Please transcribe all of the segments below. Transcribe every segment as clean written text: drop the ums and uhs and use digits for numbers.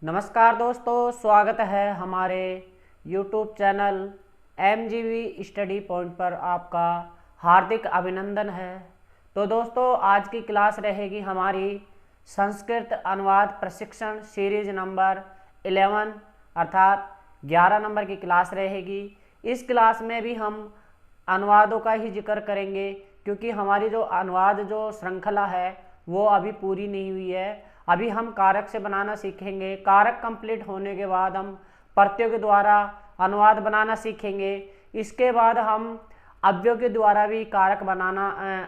नमस्कार दोस्तों, स्वागत है हमारे YouTube channel MGV study point पर। आपका हार्दिक अभिनंदन है। तो दोस्तों, आज की क्लास रहेगी हमारी संस्कृत अनुवाद प्रशिक्षण सीरीज नंबर 11 अर्थात 11 नंबर की क्लास रहेगी। इस क्लास में भी हम अनुवादों का ही जिक्र करेंगे, क्योंकि हमारी जो अनुवाद जो श्रृंखला है वो अभी पूरी नहीं हुई है। अभी हम कारक से बनाना सीखेंगे। कारक कंप्लीट होने के बाद हम प्रत्ययों के द्वारा अनुवाद बनाना सीखेंगे। इसके बाद हम अव्ययों के द्वारा भी कारक बनाना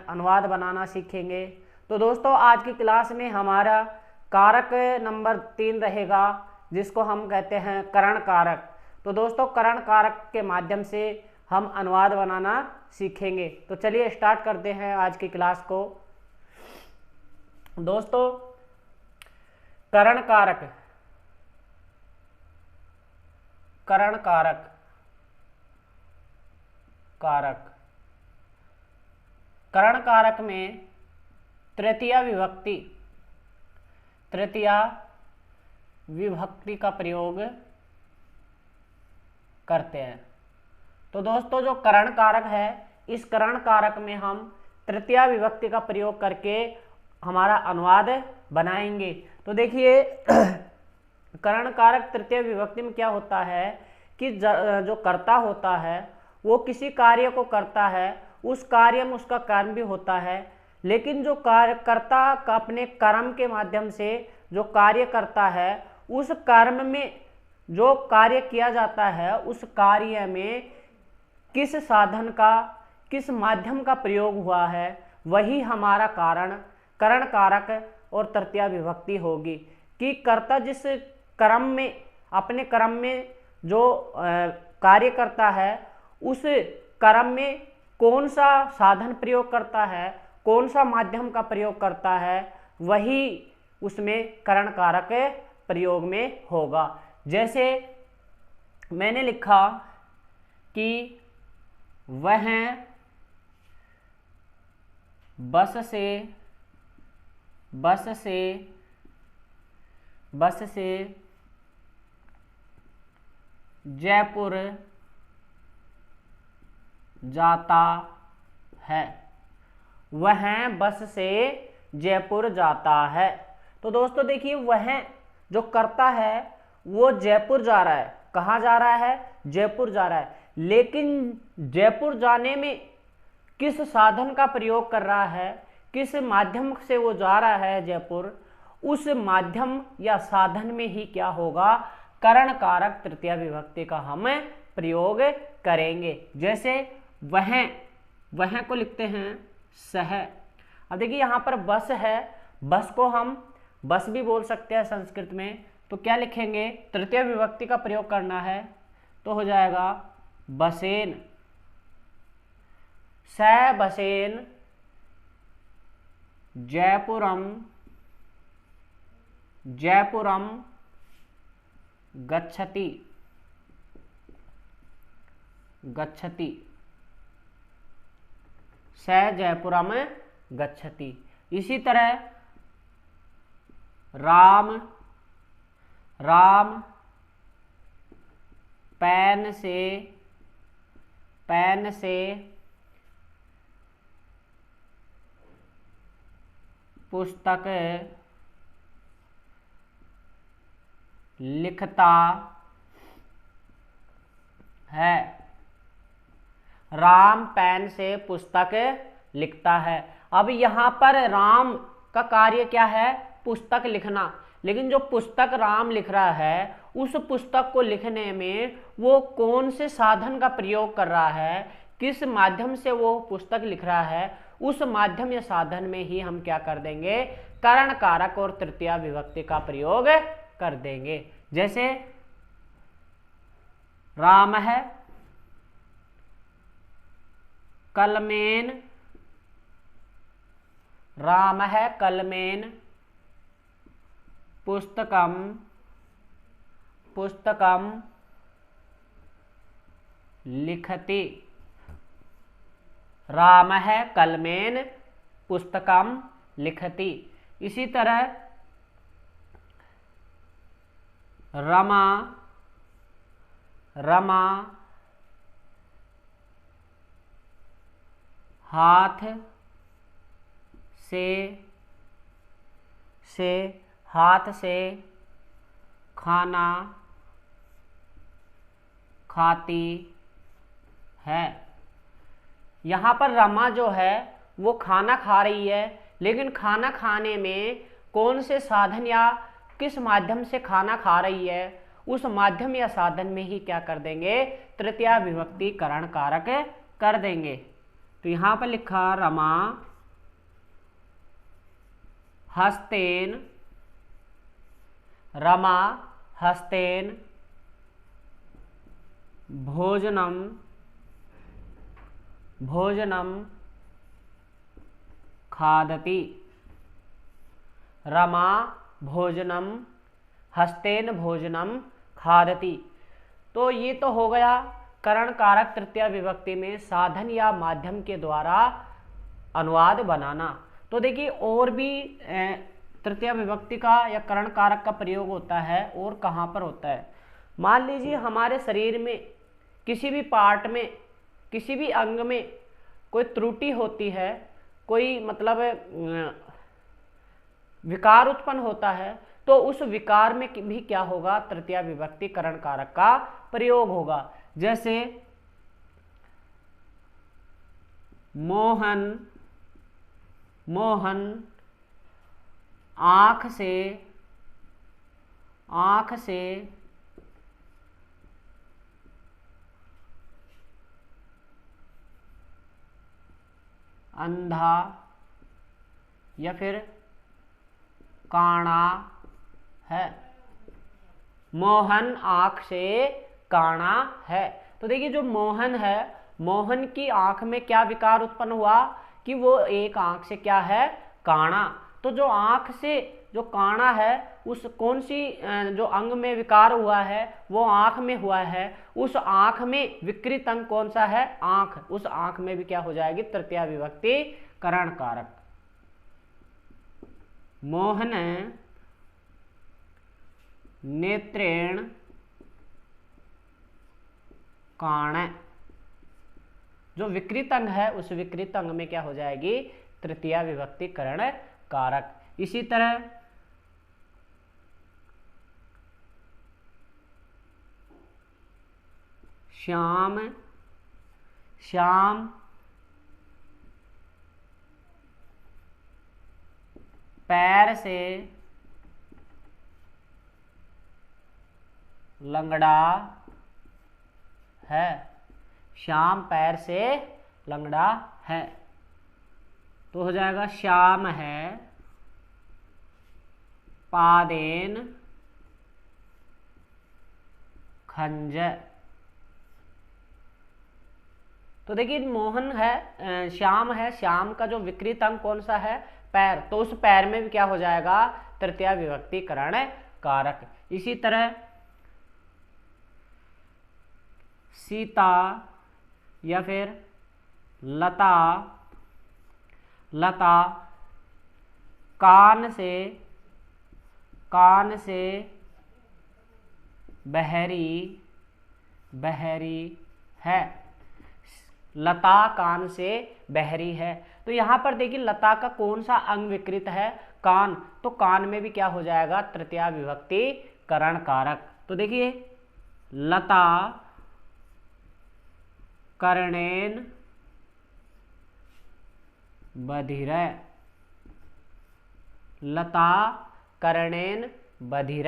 अनुवाद बनाना सीखेंगे। तो दोस्तों, आज की क्लास में हमारा कारक नंबर 3 रहेगा, जिसको हम कहते हैं करण कारक। तो दोस्तों, करण कारक के माध्यम से हम अनुवाद बनाना सीखेंगे। तो चलिए स्टार्ट करते हैं आज की क्लास को। दोस्तों, करण कारक करण कारक कारक करण कारक में तृतीया विभक्ति का प्रयोग करते हैं। तो दोस्तों, जो करण कारक है, इस करण कारक में हम तृतीया विभक्ति का प्रयोग करके हमारा अनुवाद बनाएंगे। तो देखिए, करण कारक तृतीय विभक्ति में क्या होता है कि जो कर्ता होता है वो किसी कार्य को करता है, उस कार्य में उसका कर्म भी होता है, लेकिन जो कर्ता का अपने कर्म के माध्यम से जो कार्य करता है, उस कर्म में जो कार्य किया जाता है, उस कार्य में किस साधन का, किस माध्यम का प्रयोग हुआ है, वही हमारा करण कारक और तृतीया विभक्ति होगी। कि कर्ता जिस कर्म में, अपने कर्म में जो कार्य करता है, उस कर्म में कौन सा साधन प्रयोग करता है, कौन सा माध्यम का प्रयोग करता है, वही उसमें करण कारक प्रयोग में होगा। जैसे मैंने लिखा कि वह बस से जयपुर जाता है। वह बस से जयपुर जाता है। तो दोस्तों देखिए, वह जो करता है वो जयपुर जा रहा है। कहाँ जा रहा है? जयपुर जा रहा है। लेकिन जयपुर जाने में किस साधन का प्रयोग कर रहा है, किस माध्यम से वो जा रहा है जयपुर, उस माध्यम या साधन में ही क्या होगा, करण कारक तृतीया विभक्ति का हम प्रयोग करेंगे। जैसे वह को लिखते हैं सह। अब देखिए, यहाँ पर बस है, बस को हम बस भी बोल सकते हैं संस्कृत में। तो क्या लिखेंगे? तृतीय विभक्ति का प्रयोग करना है, तो हो जाएगा बसेन। स बसेन जयपुरम गच्छति। स जयपुरम गच्छति। इसी तरह राम पेन से पुस्तक लिखता है। राम पेन से पुस्तक लिखता है। अब यहाँ पर राम का कार्य क्या है? पुस्तक लिखना। लेकिन जो पुस्तक राम लिख रहा है, उस पुस्तक को लिखने में वो कौन से साधन का प्रयोग कर रहा है, किस माध्यम से वो पुस्तक लिख रहा है, उस माध्यम या साधन में ही हम क्या कर देंगे, करण कारक और तृतीया विभक्ति का प्रयोग कर देंगे। जैसे राम है कलमेन पुस्तकम लिखति। राम है कलमेन पुस्तकम लिखति। इसी तरह रमा, रमा, हाथ से, हाथ से खाना खाती है। यहाँ पर रमा जो है वो खाना खा रही है, लेकिन खाना खाने में कौन से साधन या किस माध्यम से खाना खा रही है, उस माध्यम या साधन में ही क्या कर देंगे, तृतीया विभक्ति करण कारक कर देंगे। तो यहाँ पर लिखा रमा हस्तेन, रमा हस्तेन भोजनम, भोजनम खादति, रमा भोजनम हस्तेन भोजनम खादति। तो ये तो हो गया करण कारक तृतीया विभक्ति में साधन या माध्यम के द्वारा अनुवाद बनाना। तो देखिए और भी तृतीया विभक्ति का या करण कारक का प्रयोग होता है, और कहाँ पर होता है। मान लीजिए हमारे शरीर में किसी भी पार्ट में, किसी भी अंग में कोई त्रुटि होती है, कोई मतलब विकार उत्पन्न होता है, तो उस विकार में भी क्या होगा, तृतीया विभक्ति करण कारक का प्रयोग होगा। जैसे मोहन, मोहन आँख से, आँख से अंधा या फिर काणा है, मोहन आँख से काणा है। तो देखिए जो मोहन है, मोहन की आँख में क्या विकार उत्पन्न हुआ कि वो एक आँख से क्या है, काणा। तो जो आँख से जो काणा है, उस कौन सी जो अंग में विकार हुआ है वो आँख में हुआ है, उस आँख में विकृत अंग कौन सा है, आँख। उस आँख में भी क्या हो जाएगी, तृतीया विभक्ति करण कारक। मोहन नेत्रेण काण, जो विकृत अंग है उस विकृत अंग में क्या हो जाएगी, तृतीया विभक्ति करण कारक। इसी तरह श्याम, श्याम पैर से लंगड़ा है, श्याम पैर से लंगड़ा है। तो हो जाएगा श्याम है पादेन खंज। तो देखिए मोहन है, श्याम है, श्याम का जो विकृत अंग कौन सा है, पैर। तो उस पैर में भी क्या हो जाएगा, तृतीया विभक्ति करण कारक। इसी तरह सीता या फिर लता, लता कान से, कान से बहरी, बहरी है, लता कान से बहरी है। तो यहाँ पर देखिए लता का कौन सा अंग विकृत है, कान। तो कान में भी क्या हो जाएगा, तृतीया विभक्ति करण कारक। तो देखिए लता कर्णेन बधिर, लता कर्णेन बधिर।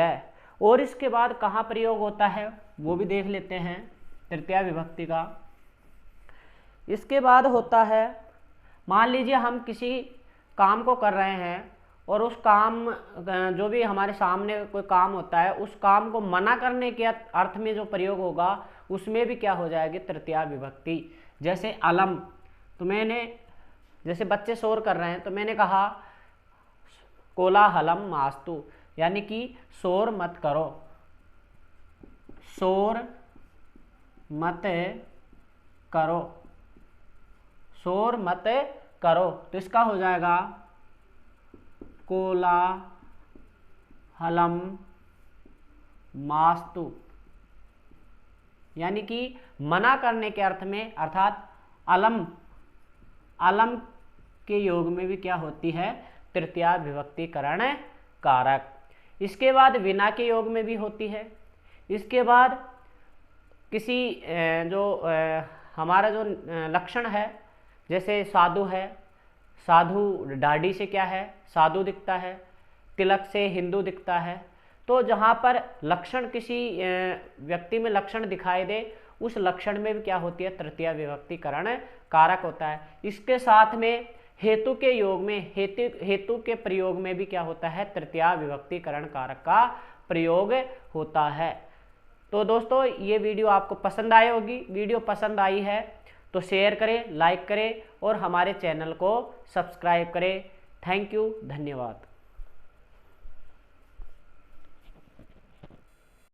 और इसके बाद कहाँ प्रयोग होता है वो भी देख लेते हैं तृतीया विभक्ति का। इसके बाद होता है, मान लीजिए हम किसी काम को कर रहे हैं और उस काम, जो भी हमारे सामने कोई काम होता है, उस काम को मना करने के अर्थ में जो प्रयोग होगा उसमें भी क्या हो जाएगी, तृतीया विभक्ति। जैसे अलम, तो मैंने, जैसे बच्चे शोर कर रहे हैं तो मैंने कहा कोलाहलम मास्तु, यानी कि शोर मत करो, शोर मत करो, शोर मत करो। तो इसका हो जाएगा कोलाहलम मास्तु, यानी कि मना करने के अर्थ में, अर्थात अलम, अलम के योग में भी क्या होती है, तृतीया विभक्तिकरण कारक। इसके बाद विना के योग में भी होती है। इसके बाद किसी जो हमारा जो लक्षण है, जैसे साधु है, साधु दाढ़ी से क्या है, साधु दिखता है, तिलक से हिंदू दिखता है। तो जहाँ पर लक्षण किसी व्यक्ति में लक्षण दिखाई दे, उस लक्षण में भी क्या होती है, तृतीया विभक्तिकरण कारक होता है। इसके साथ में हेतु के योग में, हेतु के प्रयोग में भी क्या होता है, तृतीया विभक्तिकरण कारक का प्रयोग होता है। तो दोस्तों ये वीडियो आपको पसंद आई होगी। वीडियो पसंद आई है तो शेयर करें, लाइक करें और हमारे चैनल को सब्सक्राइब करें। थैंक यू, धन्यवाद।